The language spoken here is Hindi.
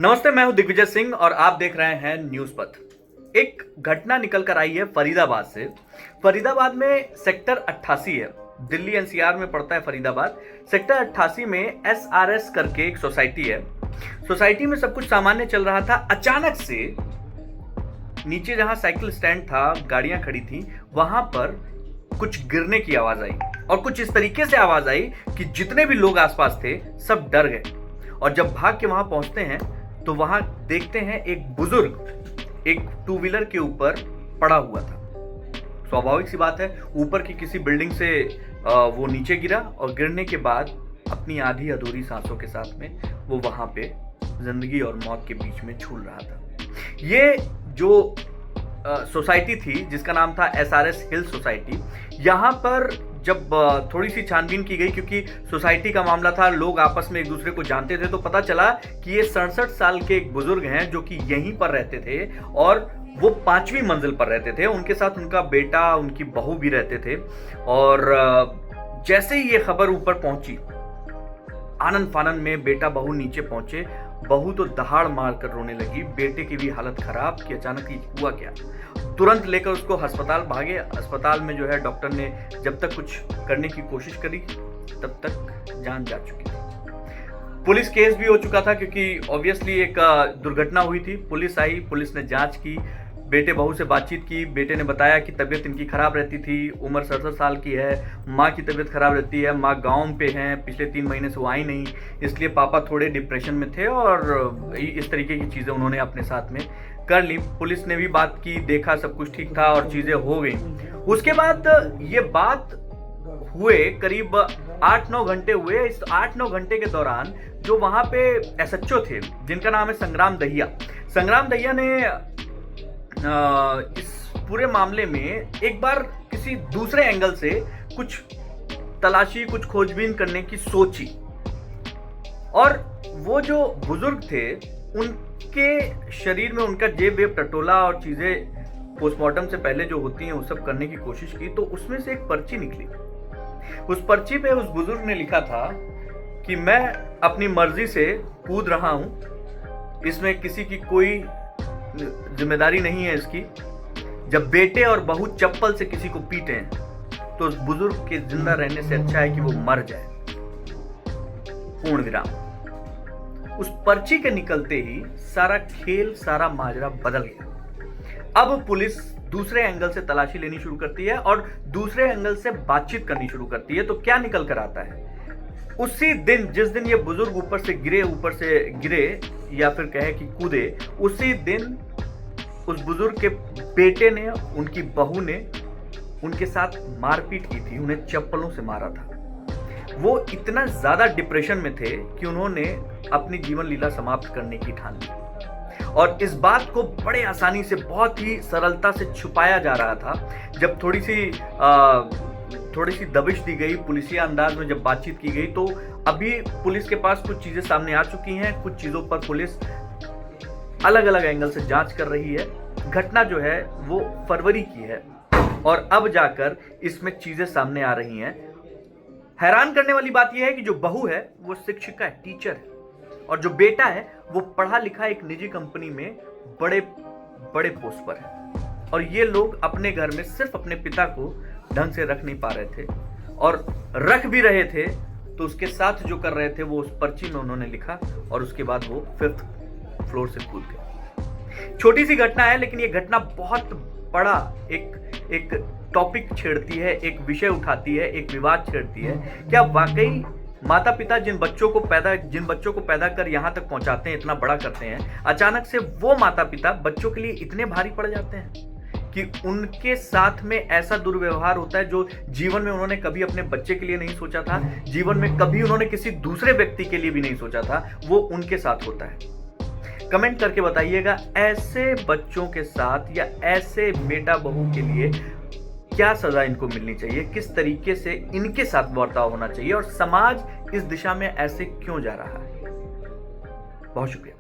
नमस्ते, मैं हूं दिग्विजय सिंह और आप देख रहे हैं न्यूज पथ। एक घटना निकल कर आई है फरीदाबाद से। फरीदाबाद में सेक्टर 88 है, दिल्ली एनसीआर में पड़ता है फरीदाबाद। सेक्टर 88 में एसआरएस करके एक सोसाइटी है। सोसाइटी में सब कुछ सामान्य चल रहा था। अचानक से नीचे जहां साइकिल स्टैंड था, गाड़ियां खड़ी थी, वहां पर कुछ गिरने की आवाज आई और कुछ इस तरीके से आवाज आई कि जितने भी लोग आसपास थे सब डर गए। और जब भाग के वहां पहुंचते हैं तो वहां देखते हैं एक बुजुर्ग एक टू व्हीलर के ऊपर पड़ा हुआ था। स्वाभाविक सी बात है, ऊपर की किसी बिल्डिंग से वो नीचे गिरा और गिरने के बाद अपनी आधी अधूरी सांसों के साथ में वो वहां पे जिंदगी और मौत के बीच में झूल रहा था। ये जो सोसाइटी थी जिसका नाम था एसआरएस हिल सोसाइटी, यहाँ पर जब थोड़ी सी छानबीन की गई, क्योंकि सोसाइटी का मामला था, लोग आपस में एक दूसरे को जानते थे, तो पता चला कि ये 67 साल के एक बुजुर्ग हैं जो कि यहीं पर रहते थे और वो 5वीं मंजिल पर रहते थे। उनके साथ उनका बेटा, उनकी बहू भी रहते थे। और जैसे ही ये खबर ऊपर पहुंची, आनंद फानंद में बेटा बहू नीचे पहुंचे। बहू तो दहाड़ मार कर रोने लगी, बेटे की भी हालत खराब कि अचानक ही हुआ क्या। तुरंत लेकर उसको अस्पताल भागे। अस्पताल में जो है डॉक्टर ने जब तक कुछ करने की कोशिश करी तब तक जान जा चुकी थी। पुलिस केस भी हो चुका था क्योंकि ऑब्वियसली एक दुर्घटना हुई थी। पुलिस आई, पुलिस ने जांच की, बेटे बहू से बातचीत की। बेटे ने बताया कि तबीयत इनकी खराब रहती थी, उम्र 67 साल की है, माँ की तबीयत खराब रहती है, माँ गांव पे हैं, पिछले 3 महीने से वो आई नहीं, इसलिए पापा थोड़े डिप्रेशन में थे और इस तरीके की चीज़ें उन्होंने अपने साथ में कर ली। पुलिस ने भी बात की, देखा सब कुछ ठीक था और चीज़ें हो गई। उसके बाद ये बात हुए करीब 8-9 घंटे हुए। इस 8-9 घंटे के दौरान जो वहाँ पे एसएचओ थे जिनका नाम है संग्राम दहिया ने इस पूरे मामले में एक बार किसी दूसरे एंगल से कुछ तलाशी, कुछ खोजबीन करने की सोची। और वो जो बुजुर्ग थे उनके शरीर में उनका जेब वेब टटोला और चीजें पोस्टमार्टम से पहले जो होती हैं वो सब करने की कोशिश की। तो उसमें से एक पर्ची निकली। उस पर्ची पे उस बुजुर्ग ने लिखा था कि मैं अपनी मर्जी से कूद रहा हूं, इसमें किसी की कोई जिम्मेदारी नहीं है इसकी। जब बेटे और बहू चप्पल से किसी को पीटे तो उस बुजुर्ग के जिंदा रहने से अच्छा है कि वो मर जाए। पूर्ण विराम। उस पर्ची के निकलते ही सारा खेल, सारा माजरा बदल गया। अब पुलिस दूसरे एंगल से तलाशी लेनी शुरू करती है और दूसरे एंगल से बातचीत करनी शुरू करती है। तो क्या निकल कर आता है, उसी दिन जिस दिन ये बुजुर्ग ऊपर से गिरे या फिर कहे कि कूदे, उसी दिन उस बुजुर्ग के बेटे ने, उनकी बहू ने उनके साथ मारपीट की थी, उन्हें चप्पलों से मारा था। वो इतना ज्यादा डिप्रेशन में थे कि उन्होंने अपनी जीवन लीला समाप्त करने की ठान ली। और इस बात को बड़े आसानी से, बहुत ही सरलता से छुपाया जा रहा था। जब थोड़ी सी दबिश दी गई, पुलिसिया अंदाज में जब बातचीत की गई, तो अभी पुलिस के पास कुछ चीजें सामने आ चुकी हैं। कुछ चीजों पर पुलिस अलग अलग एंगल से जांच कर रही है। घटना जो है वो फरवरी की है और अब जाकर इसमें चीजें सामने आ रही हैं। हैरान करने वाली बात यह है कि जो बहू है वो शिक्षिका है, टीचर है, और जो बेटा है वो पढ़ा लिखा एक निजी कंपनी में बड़े पोस्ट पर है। और ये लोग अपने घर में सिर्फ अपने पिता को ढंग से रख नहीं पा रहे थे, और रख भी रहे थे तो उसके साथ जो कर रहे थे वो उस पर्ची में उन्होंने लिखा और उसके बाद वो 5th फ्लोर से कूद गए। छोटी सी घटना है, लेकिन ये घटना बहुत बड़ा एक टॉपिक छेड़ती है, एक विषय उठाती है, एक विवाद छेड़ती है। क्या वाकई माता पिता जिन बच्चों को पैदा कर यहाँ तक पहुंचाते हैं, इतना बड़ा करते हैं, अचानक से वो माता पिता बच्चों के लिए इतने भारी पड़ जाते हैं कि उनके साथ में ऐसा दुर्व्यवहार होता है जो जीवन में उन्होंने कभी अपने बच्चे के लिए नहीं सोचा था, जीवन में कभी उन्होंने किसी दूसरे व्यक्ति के लिए भी नहीं सोचा था, वो उनके साथ होता है। कमेंट करके बताइएगा, ऐसे बच्चों के साथ या ऐसे बेटा बहू के लिए क्या सजा इनको मिलनी चाहिए, किस तरीके से इनके साथ बर्ताव होना चाहिए और समाज इस दिशा में ऐसे क्यों जा रहा है। बहुत शुक्रिया।